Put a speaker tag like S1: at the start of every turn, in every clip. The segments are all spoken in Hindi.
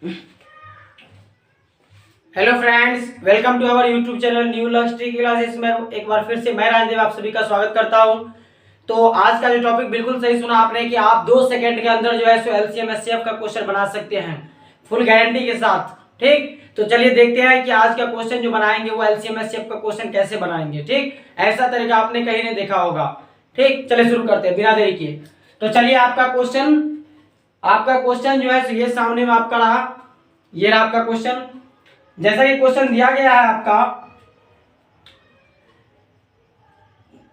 S1: Hello friends, welcome to our YouTube channel new lux trick classes में एक बार फिर से मैं राजदेव आप सभी का स्वागत करता हूं। तो आज का जो टॉपिक बिल्कुल सही सुना आपने कि आप 2 सेकंड के अंदर जो है सो एलसीएम एचसीएफ का क्वेश्चन बना सकते हैं फुल गारंटी के साथ। ठीक, तो चलिए देखते हैं कि आज का क्वेश्चन जो बनाएंगे वो एलसीएम एचसीएफ का क्वेश्चन कैसे बनाएंगे। ठीक, ऐसा तरीका आपने कहीं नहीं देखा होगा। ठीक, चलिए शुरू करते हैं बिना देरी किए। तो चलिए आपका क्वेश्चन जो है ये सामने में आपका रहा, ये रहा आपका क्वेश्चन। जैसा कि क्वेश्चन दिया गया है आपका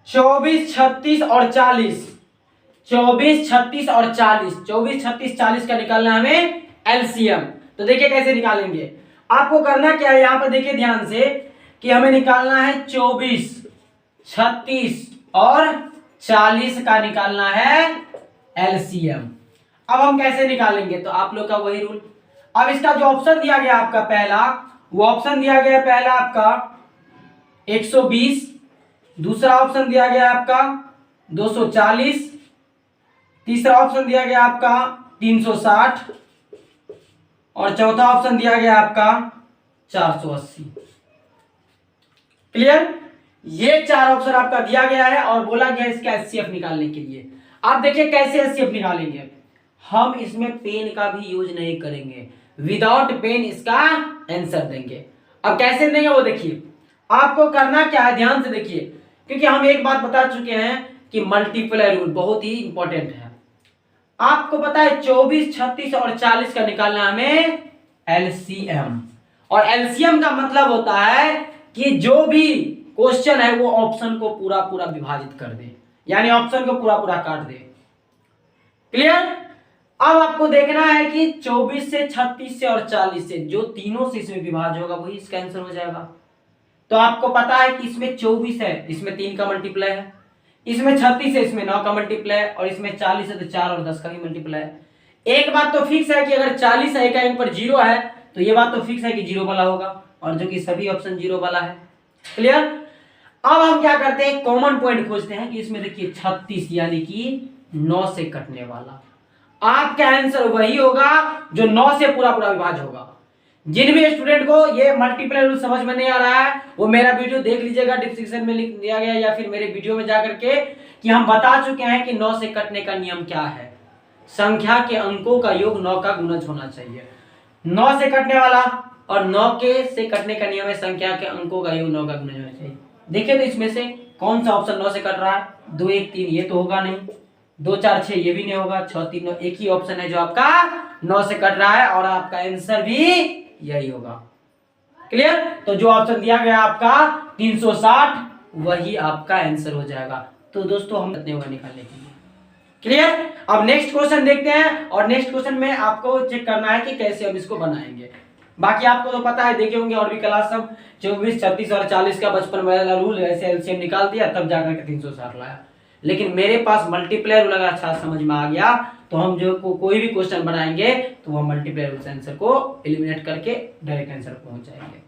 S1: 24, 36 और 40, 24, 36 और 40, 24, 36, 40 का निकालना है हमें एलसीएम। तो देखिए कैसे निकालेंगे। आपको करना क्या है, यहां पर देखिए ध्यान से कि हमें निकालना है 24, 36 और 40 का निकालना है एलसीएम। अब हम कैसे निकालेंगे, तो आप लोग का वही रूल। अब इसका जो ऑप्शन दिया गया आपका पहला, वो ऑप्शन दिया गया पहला आपका 120, दूसरा ऑप्शन दिया गया आपका 240, तीसरा ऑप्शन दिया गया आपका 360 और चौथा ऑप्शन दिया गया आपका 480। क्लियर? ये 4 ऑप्शन आपका दिया गया है और बोला गया इसका एचसीएफ निकालने के लिए। आप देखिए कैसे एचसीएफ निकालेंगे। हम इसमें पेन का भी यूज नहीं करेंगे, विदाउट पेन इसका आंसर देंगे। अब कैसे देंगे वो देखिए। आपको करना क्या है, ध्यान से देखिए, क्योंकि हम एक बात बता चुके हैं कि मल्टीप्लाई रूल बहुत ही इंपॉर्टेंट है। आपको पता है 24, 36 और 40 का निकालना हमें एलसीएम, और एलसीएम का मतलब होता है कि जो भी क्वेश्चन है वो ऑप्शन को पूरा पूरा विभाजित कर दे, यानी ऑप्शन को पूरा पूरा काट दे। क्लियर? अब आपको देखना है कि 24 से, 36 से और 40 से जो तीनों से इसमें विभाज्य होगा वही इसका आंसर हो जाएगा। तो आपको पता है कि इसमें 24 है, इसमें 3 का मल्टीप्लाई है, इसमें 36 है, इसमें 9 का मल्टीप्लाई है, और इसमें 40 है तो 4 और 10 का भी मल्टीप्लाई है। एक बात तो फिक्स है कि अगर 40 है, एक पर 0 है, तो ये बात तो फिक्स है कि 0 वाला होगा, और जो कि सभी ऑप्शन 0 वाला है। क्लियर? अब हम क्या करते हैं, कॉमन पॉइंट खोजते हैं कि इसमें देखिए 36 यानी कि 9 से कटने वाला। आपका आंसर वही होगा जो 9 से पूरा पूरा विभाज्य होगा। जिन भी स्टूडेंट को ये मल्टीप्लाई रूल समझ में नहीं आ रहा है वो मेरा वीडियो देख लीजिएगा, डिस्क्रिप्शन में लिख दिया गया, या फिर मेरे वीडियो में जाकर के कि हम बता चुके हैं कि 9 से कटने का नियम क्या है। संख्या के अंकों का योग 9 का गुणज होना चाहिए। 9 से कटने वाला और 9 के से कटने का नियम है संख्या के अंकों का योग 9 का गुणज होना चाहिए। देखिए तो इसमें से कौन सा ऑप्शन 9 से कट रहा है, 2, 1, 3 ये तो होगा नहीं, 2, 4, 6 ये भी नहीं होगा, 6, 3, 9 एक ही ऑप्शन है जो आपका 9 से कट रहा है, और आपका आंसर भी यही होगा। क्लियर? तो जो ऑप्शन दिया गया आपका 360 वही आपका आंसर हो जाएगा। तो दोस्तों हम कितने होगा निकालने के लिए। क्लियर? अब नेक्स्ट क्वेश्चन देखते हैं, और नेक्स्ट क्वेश्चन में आपको चेक करना है कि कैसे हम इसको बनाएंगे। बाकी आपको तो पता है, देखे होंगे और भी क्लास सब 24, 36 और 40 का बचपन वाला रूल ऐसे एलसीएम निकाल दिया, तब जाकर के 360 लाया। लेकिन मेरे पास मल्टीप्लाई रूल अगर अच्छा समझ में आ गया तो हम जो कोई भी क्वेश्चन बनाएंगे तो वो मल्टीप्लाई रूल से आंसर को एलिमिनेट करके डायरेक्ट आंसर पहुंच जाएंगे।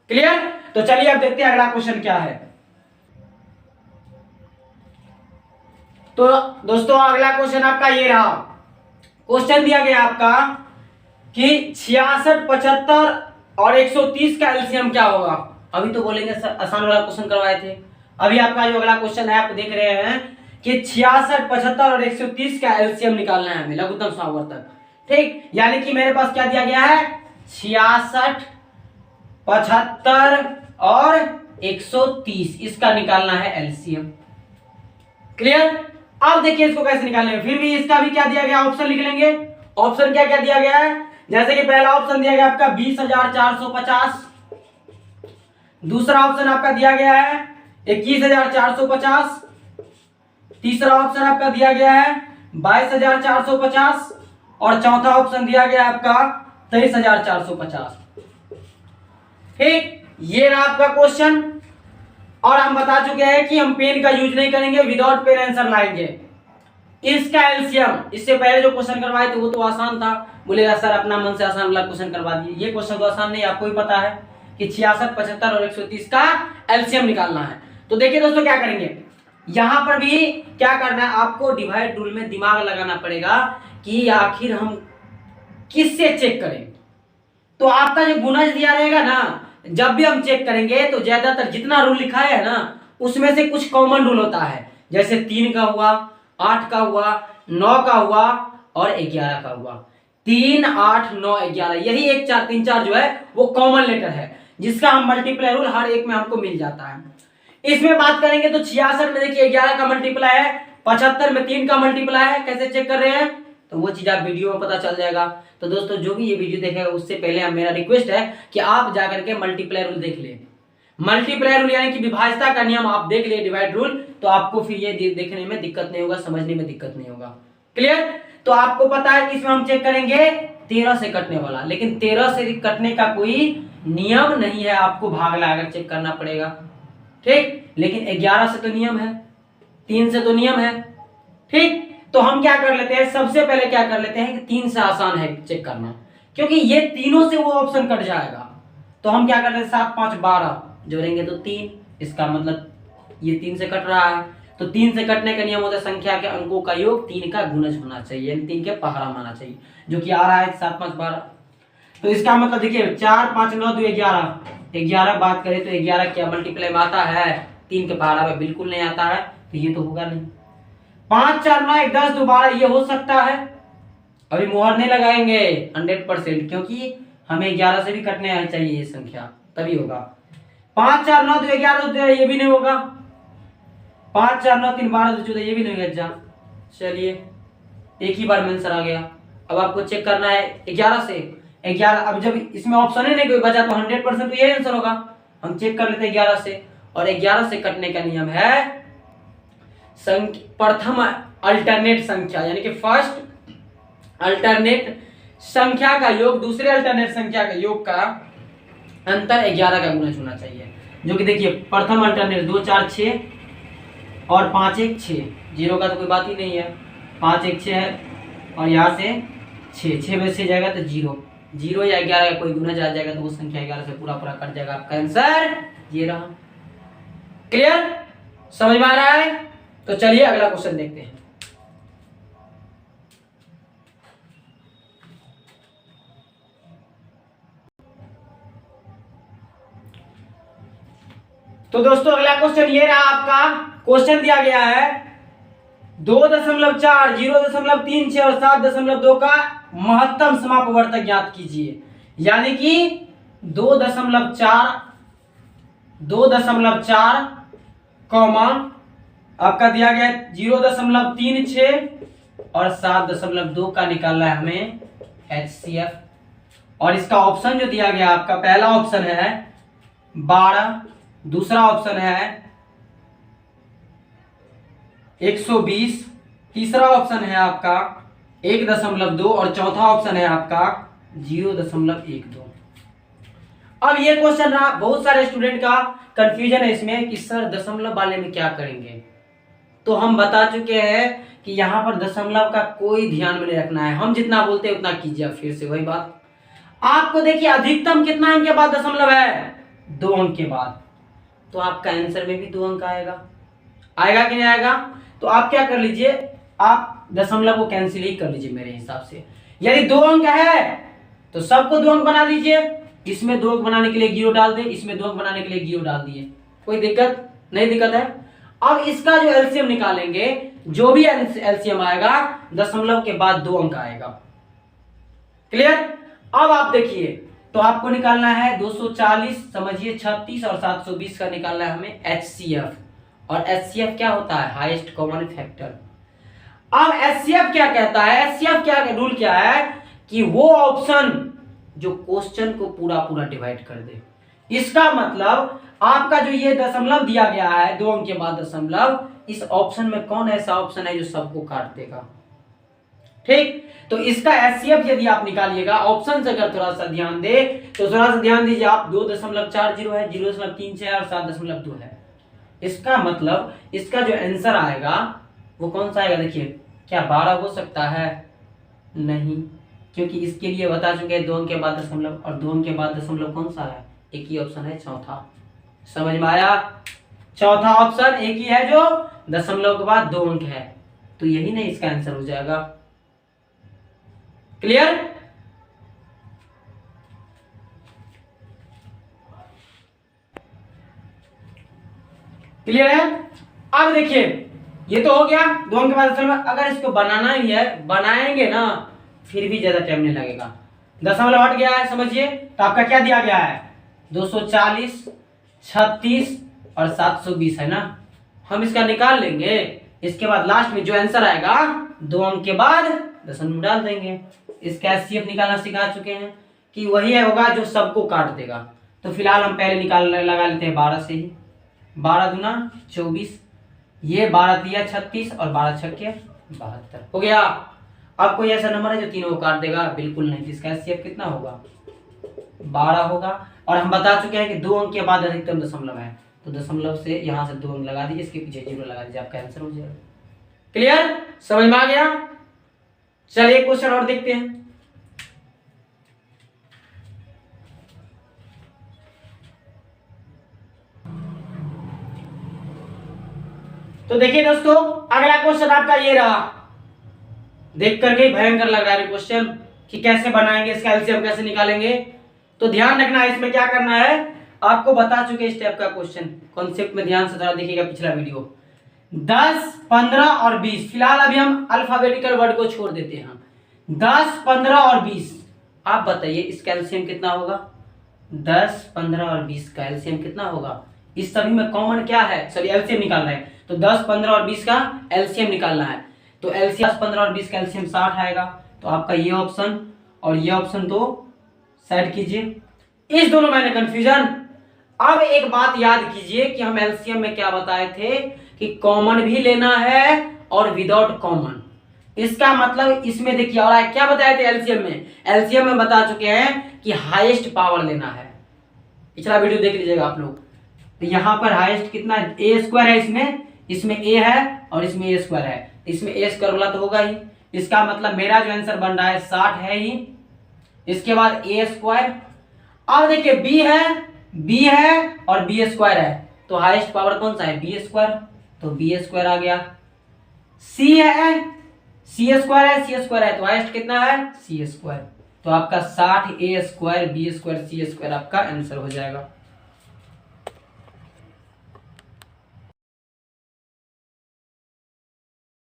S1: क्लियर? तो चलिए अब देखते हैं अगला क्वेश्चन क्या है। तो दोस्तों अगला क्वेश्चन आपका ये रहा। क्वेश्चन दिया गया आपका कि 66, 75 और 130 का एलसीएम क्या होगा। अभी तो बोलेंगे सर आसान वाला क्वेश्चन करवाए थे। अभी आपका जो अगला क्वेश्चन है आप देख रहे हैं कि 66, 75 और 130 का एलसीएम निकालना है हमें, लघुत्तम समावर्तक। ठीक, यानी कि मेरे पास क्या दिया गया है, 66, 75 और 130 इसका निकालना है एलसीएम। क्लियर? अब देखिए इसको कैसे निकालेंगे। फिर भी इसका भी क्या दिया गया, ऑप्शन लिख लेंगे। ऑप्शन क्या क्या दिया गया है, जैसे कि पहला ऑप्शन दिया गया आपका 20,450, दूसरा ऑप्शन आपका दिया गया है 21,450, तीसरा ऑप्शन आपका दिया गया है 22,450, और चौथा ऑप्शन दिया गया आपका 23,450। ठीक, ये रहा आपका क्वेश्चन, और हम बता चुके हैं कि हम पेन का यूज नहीं करेंगे, विदाउट पेन आंसर लाएंगे। इसका एलसीएम इससे पहले जो क्वेश्चन करवाए थे वो तो आसान था, बोलेगा सर अपना मन से आसान वाला क्वेश्चन करवा दिए। ये क्वेश्चन तो आसान नहीं, आपको भी पता है कि 66, 75 और 130 का एलसीएम निकालना है। तो देखिए दोस्तों क्या करेंगे, यहां पर भी क्या करना है, आपको डिवाइड रूल में दिमाग लगाना पड़ेगा कि आखिर हम किससे चेक करें। तो आपका जो गुणज दिया रहेगा ना, जब भी हम चेक करेंगे तो ज्यादातर जितना रूल लिखा है ना उसमें से कुछ कॉमन रूल होता है, जैसे 3 का हुआ, 8 का हुआ, 9 का हुआ और 11 का हुआ। 3, 8, 9, 11 यही 1, 4, 3, 4 जो है वो कॉमन लेटर है, जिसका हम मल्टीप्लाई रूल हर एक में हमको मिल जाता है। इसमें बात करेंगे तो 66 में देखिए 11 का मल्टीप्लाई है, 75 में 3 का मल्टीप्लाई है। कैसे चेक कर रहे हैं तो वो चीज आप वीडियो में पता चल जाएगा। तो दोस्तों जो भी ये वीडियो देखेगा उससे पहले मेरा रिक्वेस्ट है कि आप जाकर के मल्टीप्लाई रूल देख ले। मल्टीप्लाई रूल यानी कि विभाज्यता का नियम आप देख ले, डिवाइड रूल, तो आपको फिर ये देखने में दिक्कत नहीं होगा, समझने में दिक्कत नहीं होगा। क्लियर? तो आपको पता है कि इसमें हम चेक करेंगे 13 से कटने वाला, लेकिन 13 से कटने का कोई नियम नहीं है, आपको भाग लगाकर चेक करना पड़ेगा। ठीक, लेकिन 11 से तो नियम है, 3 से तो नियम है। ठीक, तो हम क्या कर लेते हैं, सबसे पहले क्या कर लेते हैं कि 3 से आसान है चेक करना, क्योंकि ये तीनों से वो ऑप्शन कट जाएगा। तो हम क्या करते हैं 7, 5, 12 जोड़ेंगे तो 3, इसका मतलब ये 3 से कट रहा है। तो 3 से कटने का नियम होता है संख्या के अंकों का योग 3 का गुणज होना चाहिए, यानी 3 के पहाड़ा माना चाहिए, जो कि आ रहा है 7, 5, 12। तो इसका मतलब देखिए 4, 5, 9, 2, 11, 11 बात करें तो 11 क्या मल्टीप्लाई में आता है, 3 के पहाड़ा में बिल्कुल नहीं आता है, तो ये तो होगा नहीं। 5, 4, 9, 1, 10, 2, 12 ये हो सकता है, अभी मुहर नहीं लगाएंगे 100%, क्योंकि हमें 11 से भी कटने चाहिए ये संख्या, तभी होगा। 5, 4, 9, 2, 11 ये भी नहीं होगा। 5, 4, 9, 3, 12, 2, 14 ये भी नहीं होगा। चलिए एक ही बार में आंसर आ गया। अब आपको चेक करना है 11 से 11, अब जब इसमें ऑप्शन ही नहीं कोई बचा तो 100% तो यही आंसर होगा। हम चेक कर लेते हैं 11 से, और 11 से कटने का नियम है प्रथम अल्टरनेट संख्या, यानी कि फर्स्ट अल्टरनेट संख्या का योग दूसरे अल्टरनेट संख्या का योग का अंतर 11 का गुणज होना चाहिए, जो कि देखिए प्रथम अल्टरनेट 2, 4, 6 और 5, 1, 6, 0 का तो कोई बात ही नहीं है, 5, 1, 6 है, और यहाँ से 6 में से जाएगा तो 0 या 11 का कोई गुणज आ जाएगा तो वो संख्या 11 से पूरा पूरा कट जाएगा। आपका आंसर ये रहा। क्लियर? समझ में आ रहा है? तो चलिए अगला क्वेश्चन देखते हैं। तो दोस्तों अगला क्वेश्चन ये रहा आपका। क्वेश्चन दिया गया है 2.4, 0.36 और 7.2 का महत्तम समापवर्तक ज्ञात कीजिए। यानी कि 2.4 कॉमा आपका दिया गया 0.36 और 7.2 का निकालना है हमें HCF, और इसका ऑप्शन जो दिया गया आपका पहला ऑप्शन है 12, दूसरा ऑप्शन है 120, तीसरा ऑप्शन है आपका 1.2 और चौथा ऑप्शन है आपका 0.12। अब ये क्वेश्चन रहा, बहुत सारे स्टूडेंट का कंफ्यूजन है इसमें कि सर दशमलव वाले में क्या करेंगे। तो हम बता चुके हैं कि यहाँ पर दशमलव का कोई ध्यान में नहीं रखना है, हम जितना बोलते हैं उतना कीजिए। फिर से वही बात, आपको देखिए अधिकतम कितना अंक के बाद दशमलव है, 2 अंक के बाद, तो आपका आंसर में भी 2 अंक आएगा। आएगा कि नहीं आएगा? तो आप क्या कर लीजिए, आप दशमलव को कैंसिल ही कर लीजिए मेरे हिसाब से। यदि 2 अंक है तो सबको 2 अंक बना दीजिए, इसमें 2 अंक बनाने के लिए 0 डाल दे, इसमें 2 अंक बनाने के लिए 0 डाल दिए, कोई दिक्कत नहीं, दिक्कत है। अब इसका जो एलसीएम निकालेंगे, जो भी एलसीएम आएगा दशमलव के बाद 2 अंक आएगा। क्लियर? अब आप देखिए, तो आपको निकालना है 240, समझिए 36 और 720 का निकालना है हमें HCF, और HCF क्या होता है, हाईएस्ट कॉमन फैक्टर। अब HCF क्या कहता है, HCF क्या रूल क्या है कि वो ऑप्शन जो क्वेश्चन को पूरा पूरा डिवाइड कर दे। इसका मतलब आपका जो ये दशमलव दिया गया है 2 अंक के बाद दशमलव, इस ऑप्शन में कौन ऐसा ऑप्शन है जो सबको काट देगा। ठीक, तो इसका HCF यदि आप निकालिएगा ऑप्शन से, अगर थोड़ा सा ध्यान दे तो थोड़ा सा ध्यान दीजिए आप, 2.40 है, 0.36 है और 7.2 है। इसका मतलब इसका जो आंसर आएगा वो कौन सा आएगा, देखिए क्या 12 हो सकता है? नहीं, क्योंकि इसके लिए बता चुके हैं 2 अंक के बाद दशमलव, और 2 अंक के बाद दशमलव कौन सा है, एक ही ऑप्शन है चौथा। समझ में आया? चौथा ऑप्शन एक ही है जो दशमलव के बाद 2 अंक है, तो यही नहीं इसका आंसर हो जाएगा। क्लियर? क्लियर है। अब देखिए ये तो हो गया 2 अंक के बाद दशमलव। अगर इसको बनाना ही है, बनाएंगे ना, फिर भी ज्यादा टाइम नहीं लगेगा। दशमलव हट गया है समझिए, तो आपका क्या दिया गया है 240, 36 और 720 है ना। हम इसका निकाल लेंगे, इसके बाद लास्ट में जो आंसर आएगा 2 अंक के बाद दशमलव डाल देंगे। इसका एचसीएफ निकालना सिखा चुके हैं कि वही होगा जो सबको काट देगा। तो फिलहाल हम पहले लगा लेते हैं 12 से ही। 12 दूना 24, ये 12 दिया 36 और 12 छक्के 72 हो गया। अब कोई ऐसा नंबर है जो तीनों को काट देगा? बिल्कुल नहीं। इसका एचसीएफ कितना होगा 12 होगा। और हम बता चुके हैं कि 2 अंक के बाद अधिकतम दशमलव है, तो दशमलव से यहाँ से 2 अंक लगा दीजिए, इसके पीछे 0 लगा दीजिए, आपका आंसर हो जाएगा। क्लियर, समझ में आ गया। चलिए क्वेश्चन और देखते हैं। तो देखिए दोस्तों, अगला क्वेश्चन आपका ये रहा। देख करके भयंकर लग रहा है क्वेश्चन कि कैसे बनाएंगे, इसका एलसीएम कैसे निकालेंगे। तो ध्यान रखना है, इसमें क्या करना है आपको बता चुके इस टाइप का क्वेश्चन। कॉन्सेप्ट में ध्यान से थोड़ा देखिएगा पिछला वीडियो। 10, 15 और 20, फिलहाल अभी हम अल्फाबेटिकल वर्ड को छोड़ देते हैं। 10, 15 और 20, आप बताइए इसका एलसीएम कितना होगा। 10, 15 और 20 का एलसीएम कितना होगा। इस सभी में कॉमन क्या है, सॉरी एलसीएम निकाल रहे हैं, तो 10, 15 और 20 का एलसीएम निकालना है। तो एलसीएम 10, 15 और 20 का एलसीएम 60 आएगा। तो आपका ये ऑप्शन और ये ऑप्शन तो साइड कीजिए। इस दोनों में कंफ्यूजन। अब एक बात याद कीजिए कि हम एलसीएम में क्या बताए थे कि कॉमन भी लेना है और विदाउट कॉमन। इसका मतलब इसमें देखिए, और क्या बताए थे एलसीएम में? एलसीएम में बता चुके हैं कि हाईएस्ट पावर लेना है। पिछला वीडियो देख लीजिएगा आप लोग। तो यहाँ पर हाईएस्ट कितना है, ए स्क्वायर है, इसमें ए है और इसमें ए स्क्वायर है, इसमें ए स्क्वायर वाला तो होगा ही। इसका मतलब मेरा जो आंसर बन रहा है 60 है ही। इसके बाद ए स्क्वायर। अब देखिए बी है और बी स्क्वायर है, तो हाईएस्ट पावर कौन सा है, बी स्क्वायर, तो बी स्क्वायर आ गया। सी है, सी स्क्वायर है, तो हाईएस्ट कितना है सी स्क्वायर। तो आपका 60 ए स्क्वायर बी स्क्वायर सी स्क्वायर आपका आंसर हो जाएगा।